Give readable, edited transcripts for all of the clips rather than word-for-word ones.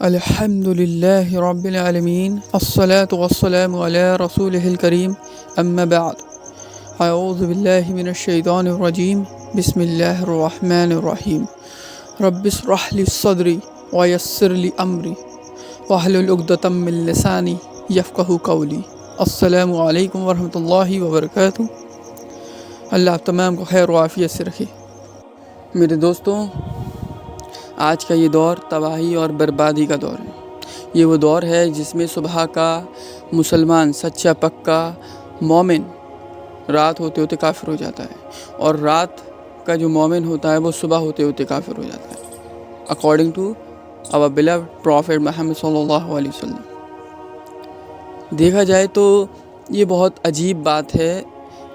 الحمد لله رب العالمين الصلاة والسلام على رسوله الكريم أما بعد أعوذ بالله من الشيطان الرجيم بسم الله الرحمن الرحيم رب اشرح لي صدري ويسر لي أمري واحلل عقدة من لساني يفقهوا قولي السلام علیکم ورحمۃ اللہ وبرکاتہ۔ اللہ آپ تمام کو خیر و عافیت سے رکھے۔ میرے دوستوں، آج کا یہ دور تباہی اور بربادی کا دور ہے۔ یہ وہ دور ہے جس میں صبح کا مسلمان سچا پکا مومن رات ہوتے ہوتے کافر ہو جاتا ہے، اور رات کا جو مومن ہوتا ہے وہ صبح ہوتے ہوتے کافر ہو جاتا ہے، according to our beloved Prophet Muhammad صلی اللہ علیہ وسلم۔ دیکھا جائے تو یہ بہت عجیب بات ہے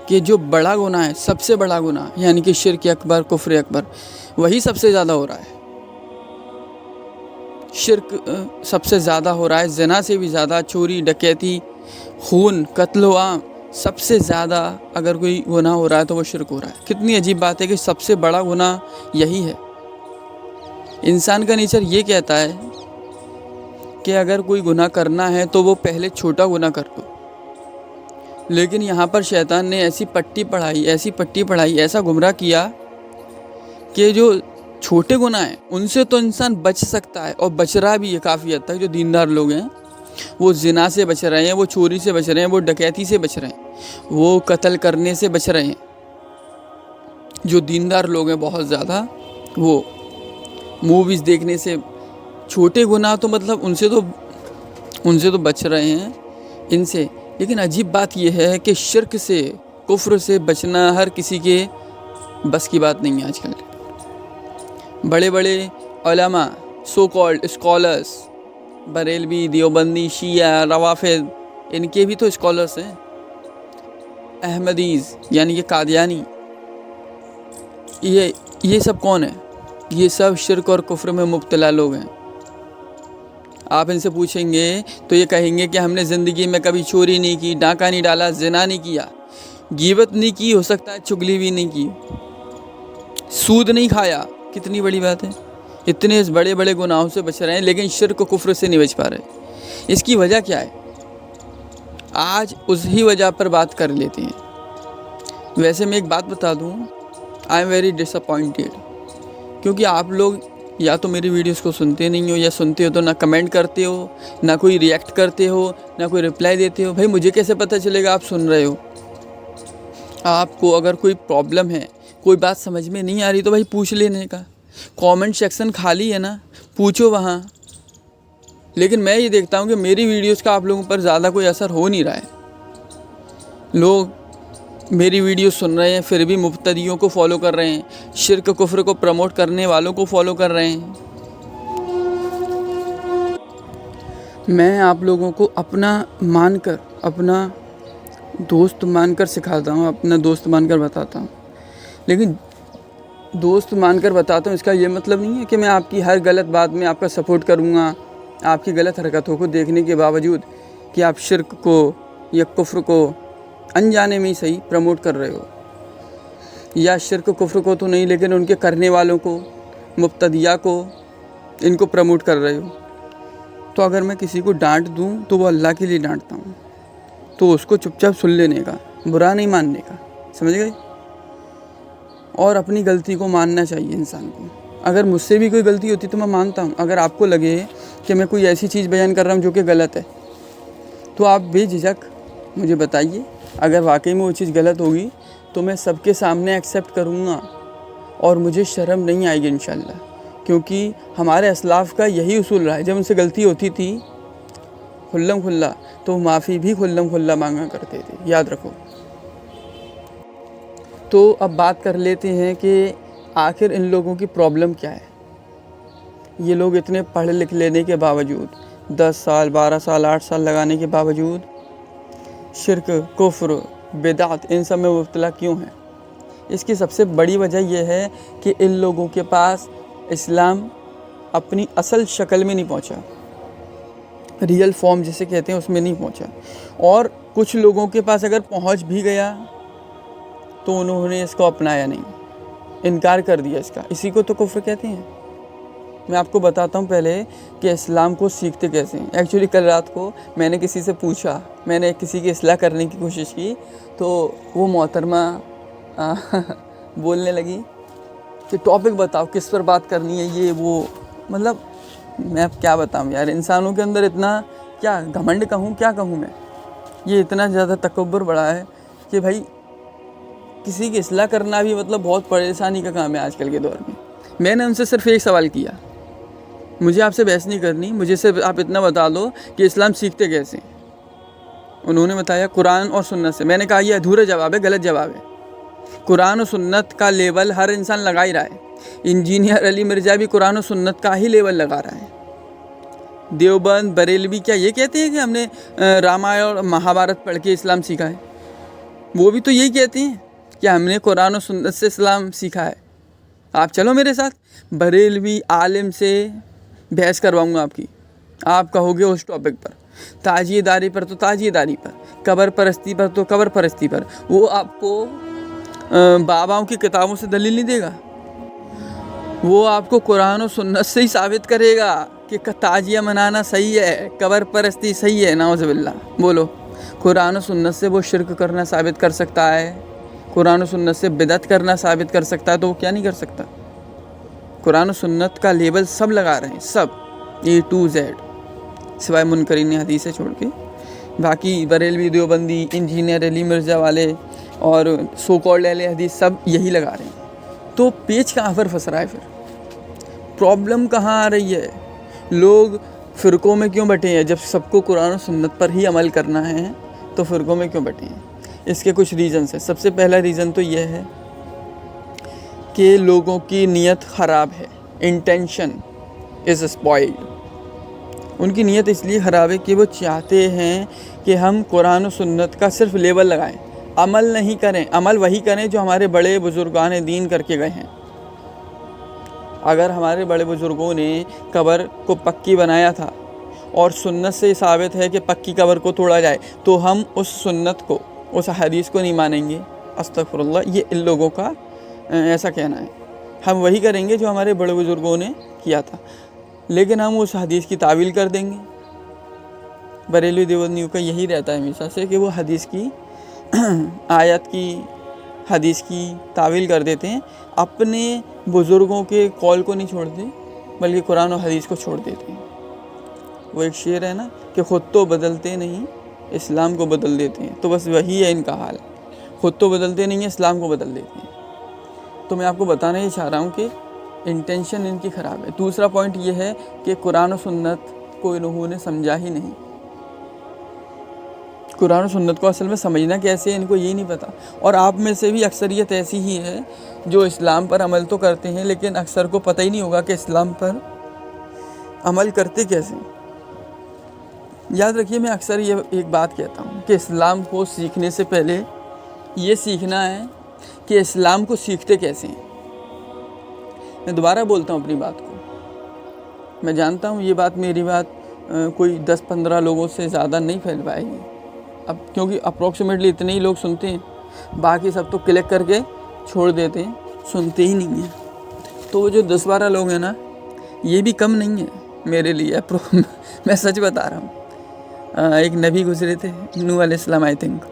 کہ جو بڑا گناہ ہے، سب سے بڑا گناہ یعنی کہ شرک اکبر، کفر اکبر، وہی سب سے زیادہ ہو رہا ہے۔ شرک سب سے زیادہ ہو رہا ہے، زنا سے بھی زیادہ، چوری، ڈکیتی، خون، قتل و عام، سب سے زیادہ اگر کوئی گناہ ہو رہا ہے تو وہ شرک ہو رہا ہے۔ کتنی عجیب بات ہے کہ سب سے بڑا گناہ یہی ہے۔ انسان کا نیچر یہ کہتا ہے کہ اگر کوئی گناہ کرنا ہے تو وہ پہلے چھوٹا گناہ کر دو، لیکن یہاں پر شیطان نے ایسی پٹی پڑھائی، ایسا گمراہ کیا کہ جو چھوٹے گناہ ہیں ان سے تو انسان بچ سکتا ہے، اور بچ رہا بھی ہے کافی حد تک۔ جو دیندار لوگ ہیں وہ زنا سے بچ رہے ہیں، وہ چوری سے بچ رہے ہیں، وہ ڈکیتی سے بچ رہے ہیں، وہ قتل کرنے سے بچ رہے ہیں۔ جو دیندار لوگ ہیں بہت زیادہ، وہ موویز دیکھنے سے، چھوٹے گناہ تو مطلب ان سے تو بچ رہے ہیں ان سے۔ لیکن عجیب بات یہ ہے کہ شرک سے، کفر سے بچنا ہر کسی کے بس کی بات نہیں ہے۔ آج کل بڑے بڑے علماء، so called scholars, Barelvi, Deobandi, شیعہ، روافض، ان کے بھی تو اسکالرس ہیں۔ احمدیز یعنی کہ قادیانی، یہ سب کون ہیں؟ یہ سب شرک اور کفر میں مبتلا لوگ ہیں۔ آپ ان سے پوچھیں گے تو یہ کہیں گے کہ ہم نے زندگی میں کبھی چوری نہیں کی، ڈاکہ نہیں ڈالا، زنا نہیں کیا، غیبت نہیں کی، ہو سکتا ہے چگلی بھی نہیں کی، سود نہیں کھایا۔ کتنی بڑی بات ہے، اتنے بڑے بڑے گناہوں سے بچ رہے ہیں لیکن شرک و کفر سے نہیں بچ پا رہے۔ اس کی وجہ کیا ہے؟ آج اسی وجہ پر بات کر لیتے ہیں۔ ویسے میں ایک بات بتا دوں، I am very disappointed, کیونکہ آپ لوگ یا تو میری ویڈیوز کو سنتے نہیں ہو، یا سنتے ہو تو نہ کمنٹ کرتے ہو، نہ کوئی ریئیکٹ کرتے ہو، نہ کوئی رپلائی دیتے ہو۔ بھائی مجھے کیسے پتہ چلے گا آپ سن رہے ہو؟ آپ کو اگر کوئی پرابلم ہے، کوئی بات سمجھ میں نہیں آ رہی تو بھائی پوچھ لینے کا، کامنٹ سیکشن خالی ہے نا، پوچھو وہاں۔ لیکن میں یہ دیکھتا ہوں کہ میری ویڈیوز کا آپ لوگوں پر زیادہ کوئی اثر ہو نہیں رہا ہے۔ لوگ میری ویڈیو سن رہے ہیں پھر بھی مبتدیوں کو فالو کر رہے ہیں، شرک کفر کو پروموٹ کرنے والوں کو فالو کر رہے ہیں۔ میں آپ لوگوں کو اپنا مان کر، اپنا دوست مان کر سکھاتا ہوں، اپنا دوست مان کر بتاتا ہوں، لیکن دوست مان کر بتاتا ہوں اس کا یہ مطلب نہیں ہے کہ میں آپ کی ہر غلط بات میں آپ کا سپورٹ کروں گا، آپ کی غلط حرکتوں کو دیکھنے کے باوجود کہ آپ شرک کو یا کفر کو انجانے میں ہی صحیح پروموٹ کر رہے ہو، یا شرک کفر کو تو نہیں لیکن ان کے کرنے والوں کو، مبتدیہ کو، ان کو پروموٹ کر رہے ہو۔ تو اگر میں کسی کو ڈانٹ دوں تو وہ اللہ کے لیے ڈانٹتا ہوں، تو اس کو چپ چاپ سن لینے کا، برا نہیں ماننے کا، سمجھ گئے؟ اور اپنی غلطی کو ماننا چاہیے انسان کو۔ اگر مجھ سے بھی کوئی غلطی ہوتی تو میں مانتا ہوں۔ اگر آپ کو لگے کہ میں کوئی ایسی چیز بیان کر رہا ہوں جو کہ غلط ہے تو آپ بے جھجک مجھے بتائیے۔ اگر واقعی میں وہ چیز غلط ہوگی تو میں سب کے سامنے ایکسیپٹ کروں گا، اور مجھے شرم نہیں آئے گی انشاءاللہ، کیونکہ ہمارے اسلاف کا یہی اصول رہا ہے۔ جب ان سے غلطی ہوتی تھی کھلم کھلا تو معافی بھی کھلم کھلا مانگا کرتے تھے، یاد رکھو۔ تو اب بات کر لیتے ہیں کہ آخر ان لوگوں کی پرابلم کیا ہے۔ یہ لوگ اتنے پڑھ لکھ لینے کے باوجود، 10 سال 12 سال 8 سال لگانے کے باوجود شرک، کفر، بدعت ان سب میں مبتلا کیوں ہیں؟ اس کی سب سے بڑی وجہ یہ ہے کہ ان لوگوں کے پاس اسلام اپنی اصل شکل میں نہیں پہنچا، ریئل فارم جسے کہتے ہیں اس میں نہیں پہنچا، اور کچھ لوگوں کے پاس اگر پہنچ بھی گیا تو انہوں نے اس کو اپنایا نہیں، انکار کر دیا اس کا۔ اسی کو تو کفر کہتے ہیں۔ میں آپ کو بتاتا ہوں پہلے کہ اسلام کو سیکھتے کیسے ہیں۔ ایکچولی کل رات کو میں نے کسی سے پوچھا، میں نے کسی کی اصلاح کرنے کی کوشش کی، تو وہ محترمہ بولنے لگی کہ ٹاپک بتاؤ کس پر بات کرنی ہے، یہ وہ، مطلب میں اب کیا بتاؤں یار، انسانوں کے اندر اتنا کیا گھمنڈ کہوں، کیا کہوں میں، یہ اتنا زیادہ تکبر بڑھا ہے کہ بھائی کسی کی اصلاح کرنا بھی مطلب بہت پریشانی کا کام ہے آج کل کے دور میں۔ میں نے ان سے صرف ایک سوال کیا، مجھے آپ سے بحث نہیں کرنی، مجھے صرف آپ اتنا بتا دو کہ اسلام سیکھتے کیسے ہیں۔ انہوں نے بتایا قرآن اور سنت سے۔ میں نے کہا یہ ادھورا جواب ہے، غلط جواب ہے۔ قرآن و سنت کا لیبل ہر انسان لگا ہی رہا ہے۔ انجینئر علی مرزا بھی قرآن و سنت کا ہی لیبل لگا رہا ہے۔ دیوبند بریلوی کیا یہ کہتے ہیں کہ ہم نے رامائن اور مہابھارت پڑھ کے اسلام سیکھا ہے؟ وہ بھی تو یہی کہتے ہیں کہ ہم نے قرآن و سنت سے اسلام سیکھا ہے۔ آپ چلو میرے ساتھ، بریلوی عالم سے بحث کرواؤں گا آپ کی، آپ کہو گے اس ٹاپک پر، تاجیہ داری پر تو تاجیہ داری پر، قبر پرستی پر تو قبر پرستی پر، وہ آپ کو باباؤں کی کتابوں سے دلیل نہیں دے گا، وہ آپ کو قرآن و سنت سے ہی ثابت کرے گا کہ تاجیہ منانا صحیح ہے، قبر پرستی صحیح ہے۔ نعوذ باللہ، بولو قرآن و سنت سے وہ شرک کرنا ثابت کر سکتا ہے، قرآن و سنت سے بدعت کرنا ثابت کر سکتا ہے، تو وہ کیا نہیں کر سکتا؟ قرآن و سنت کا لیبل سب لگا رہے ہیں، سب A to Z، سوائے منکرین حدیث چھوڑ کے، باقی بریلوی دیوبندی انجینئر علی مرزا والے اور سو کالڈ اہل حدیث سب یہی لگا رہے ہیں۔ تو پیچ کہاں پر پھنس رہا ہے پھر؟ پرابلم کہاں آ رہی ہے؟ لوگ فرقوں میں کیوں بٹے ہیں؟ جب سب کو قرآن و سنت پر ہی عمل کرنا ہے تو فرقوں میں کیوں بٹے ہیں؟ اس کے کچھ ریزنز ہیں۔ سب سے پہلا ریزن تو یہ ہے کہ لوگوں کی نیت خراب ہے، انٹینشن از اسپوائلڈ۔ ان کی نیت اس لیے خراب ہے کہ وہ چاہتے ہیں کہ ہم قرآن و سنت کا صرف لیبل لگائیں، عمل نہیں کریں، عمل وہی کریں جو ہمارے بڑے بزرگان دین کر کے گئے ہیں۔ اگر ہمارے بڑے بزرگوں نے قبر کو پکی بنایا تھا اور سنت سے ثابت ہے کہ پکی قبر کو توڑا جائے، تو ہم اس سنت کو، اس حدیث کو نہیں مانیں گے۔ استغفر اللہ، یہ ان لوگوں کا ایسا کہنا ہے۔ ہم وہی کریں گے جو ہمارے بڑے بزرگوں نے کیا تھا، لیکن ہم اس حدیث کی تعویل کر دیں گے۔ بریلوی دیوبندیوں کا یہی رہتا ہے ہمیشہ سے کہ وہ حدیث کی آیت کی، حدیث کی تعویل کر دیتے ہیں، اپنے بزرگوں کے قول کو نہیں چھوڑتے بلکہ قرآن و حدیث کو چھوڑ دیتے ہیں۔ وہ ایک شعر ہے نا کہ خود تو بدلتے نہیں، اسلام کو بدل دیتے ہیں، تو بس وہی ہے ان کا حال، خود تو بدلتے نہیں ہیں، اسلام کو بدل دیتے ہیں۔ تو میں آپ کو بتانا یہ چاہ رہا ہوں کہ انٹینشن ان کی خراب ہے۔ دوسرا پوائنٹ یہ ہے کہ قرآن و سنت کو انہوں نے سمجھا ہی نہیں۔ قرآن و سنت کو اصل میں سمجھنا کیسے ہے ان کو یہی نہیں پتہ۔ اور آپ میں سے بھی اکثریت ایسی ہی ہے جو اسلام پر عمل تو کرتے ہیں لیکن اکثر کو پتہ ہی نہیں ہوگا کہ اسلام پر عمل کرتے کیسے۔ یاد رکھیے، میں اکثر یہ ایک بات کہتا ہوں کہ اسلام کو سیکھنے سے پہلے یہ سیکھنا ہے کہ اسلام کو سیکھتے کیسے ہیں۔ میں دوبارہ بولتا ہوں اپنی بات کو، میں جانتا ہوں یہ بات، میری بات کوئی 10-15 لوگوں سے زیادہ نہیں پھیل پائے گی اب، کیونکہ اپروکسیمیٹلی اتنے ہی لوگ سنتے ہیں، باقی سب تو کلک کر کے چھوڑ دیتے ہیں، سنتے ہی نہیں ہیں۔ تو وہ جو 10-12 لوگ ہیں نا، یہ بھی کم نہیں ہے میرے لیے، میں سچ بتا رہا ہوں۔ ایک نبی گزرے تھے، نوح علیہ السلام آئی تھنک،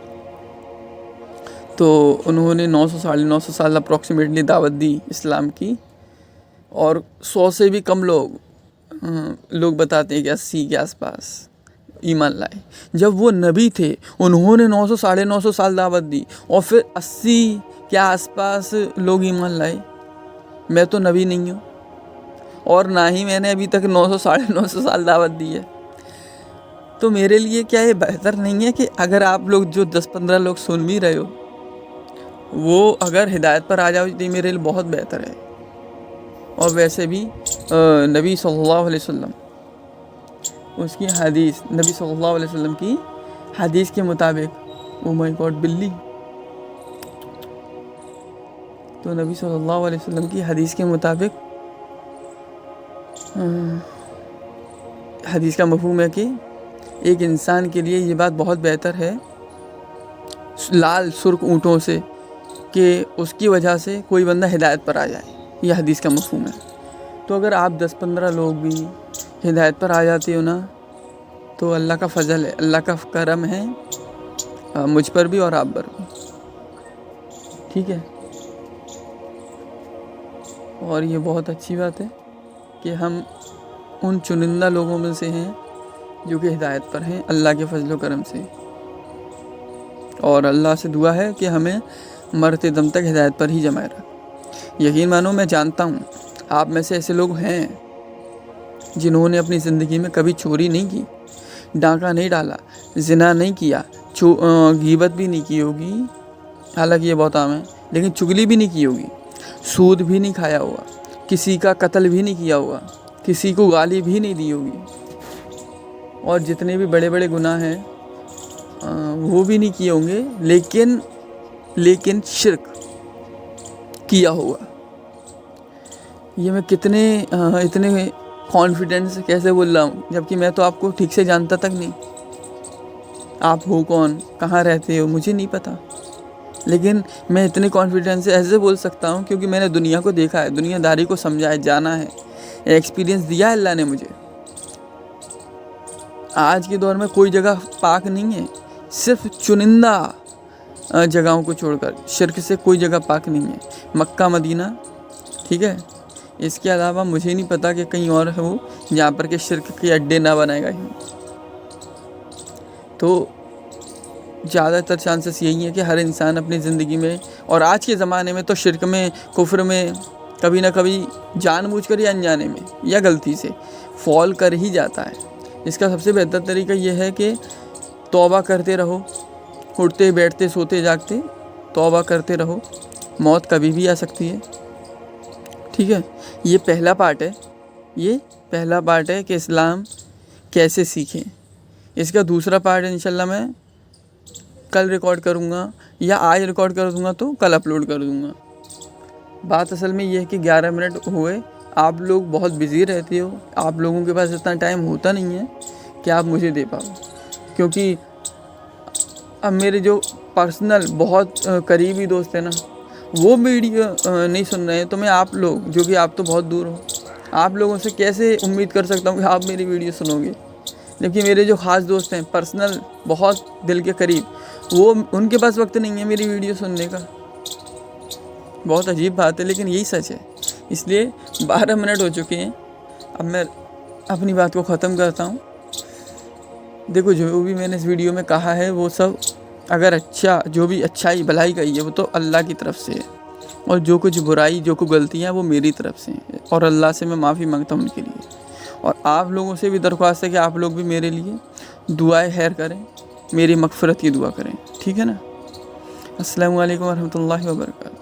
تو انہوں نے 900 سال اپروکسیمیٹلی دعوت دی اسلام کی، اور 100 سے بھی کم لوگ بتاتے ہیں کہ 80 کے آس پاس ایمان لائے۔ جب وہ نبی تھے، انہوں نے 900 سال دعوت دی اور پھر 80 کے آس پاس لوگ ایمان لائے۔ میں تو نبی نہیں ہوں اور نہ ہی میں نے ابھی تک 900 سال دعوت دی ہے، تو میرے لیے کیا یہ بہتر نہیں ہے کہ اگر آپ لوگ جو 10-15 لوگ سن بھی رہے ہو وہ اگر ہدایت پر آ جاؤ تو میرے لیے بہت بہتر ہے۔ اور ویسے بھی نبی صلی اللہ علیہ وسلم، اس کی حدیث، نبی صلی اللہ علیہ وسلم کی حدیث کے مطابق، او مائی گاڈ بلی، تو نبی صلی اللہ علیہ وسلم کی حدیث کے مطابق حدیث کا مفہوم ہے کہ ایک انسان کے لیے یہ بات بہت بہتر ہے لال سرخ اونٹوں سے، کہ اس کی وجہ سے کوئی بندہ ہدایت پر آ جائے۔ یہ حدیث کا مفہوم ہے۔ تو اگر آپ 10-15 لوگ بھی ہدایت پر آ جاتے ہو نا تو اللہ کا فضل ہے، اللہ کا کرم ہے مجھ پر بھی اور آپ پر بھی، ٹھیک ہے۔ اور یہ بہت اچھی بات ہے کہ ہم ان چنندہ لوگوں میں سے ہیں جو کہ ہدایت پر ہیں اللہ کے فضل و کرم سے، اور اللہ سے دعا ہے کہ ہمیں مرتے دم تک ہدایت پر ہی جمائے رکھے۔ یقین مانو میں جانتا ہوں آپ میں سے ایسے لوگ ہیں جنہوں نے اپنی زندگی میں کبھی چوری نہیں کی، ڈاکہ نہیں ڈالا، زنا نہیں کیا، غیبت بھی نہیں کی ہوگی، حالانکہ یہ بہت عام ہے، لیکن چغلی بھی نہیں کی ہوگی، سود بھی نہیں کھایا ہوگا، کسی کا قتل بھی نہیں کیا ہوگا، کسی کو گالی بھی نہیں دی ہوگی، اور جتنے بھی بڑے بڑے گناہ ہیں وہ بھی نہیں کیے ہوں گے، لیکن شرک کیا ہوگا۔ یہ میں اتنے کانفیڈنس سے کیسے بول رہا ہوں، جبکہ میں تو آپ کو ٹھیک سے جانتا تک نہیں، آپ ہو کون، کہاں رہتے ہو، مجھے نہیں پتا، لیکن میں اتنے کانفیڈنس سے ایسے بول سکتا ہوں کیونکہ میں نے دنیا کو دیکھا ہے، دنیا داری کو سمجھا ہے، جانا ہے، ایکسپیرینس دیا ہے اللہ نے مجھے۔ آج کے دور میں کوئی جگہ پاک نہیں ہے، صرف چنندہ جگہوں کو چھوڑ کر شرک سے کوئی جگہ پاک نہیں ہے، مکہ مدینہ، ٹھیک ہے۔ اس کے علاوہ مجھے نہیں پتا کہ کہیں اور ہو جہاں پر کہ شرک کے اڈے نہ بنائے گئے ہوں۔ تو زیادہ تر چانسز یہی ہے کہ ہر انسان اپنی زندگی میں، اور آج کے زمانے میں تو شرک میں، کفر میں کبھی نہ کبھی جان بوجھ کر یا انجانے میں یا غلطی سے فال کر ہی جاتا ہے۔ اس کا سب سے بہتر طریقہ یہ ہے کہ توبہ کرتے رہو، اٹھتے بیٹھتے سوتے جاگتے توبہ کرتے رہو، موت کبھی بھی آ سکتی ہے، ٹھیک ہے۔ یہ پہلا پارٹ ہے کہ اسلام کیسے سیکھیں۔ اس کا دوسرا پارٹ انشاءاللہ میں کل ریکارڈ کروں گا، یا آج ریکارڈ کر دوں گا تو کل اپلوڈ کر دوں گا۔ بات اصل میں یہ ہے کہ 11 منٹ ہوئے، آپ لوگ بہت بزی رہتے ہو، آپ لوگوں کے پاس اتنا ٹائم ہوتا نہیں ہے کہ آپ مجھے دے پاؤ، کیونکہ اب میرے جو پرسنل بہت قریبی دوست ہیں نا وہ ویڈیو نہیں سن رہے ہیں، تو میں آپ لوگ جو کہ آپ تو بہت دور ہو، آپ لوگوں سے کیسے امید کر سکتا ہوں کہ آپ میری ویڈیو سنو گے، جبکہ میرے جو خاص دوست ہیں پرسنل بہت دل کے قریب، وہ ان کے پاس وقت نہیں ہے میری ویڈیو سننے کا۔ بہت عجیب بات ہے لیکن یہی سچ ہے۔ اس لیے 12 منٹ ہو چکے ہیں، اب میں اپنی بات کو ختم کرتا ہوں۔ دیکھو جو بھی میں نے اس ویڈیو میں کہا ہے وہ سب اگر جو بھی اچھائی بھلائی کہی ہے وہ تو اللہ کی طرف سے ہے، اور جو کچھ برائی جو کچھ غلطیاں وہ میری طرف سے ہیں، اور اللہ سے میں معافی مانگتا ہوں ان کے لیے۔ اور آپ لوگوں سے بھی درخواست ہے کہ آپ لوگ بھی میرے لیے دعائے خیر کریں، میری مغفرت کی دعا کریں، ٹھیک ہے نا۔ السلام علیکم ورحمۃ اللہ وبرکاتہ۔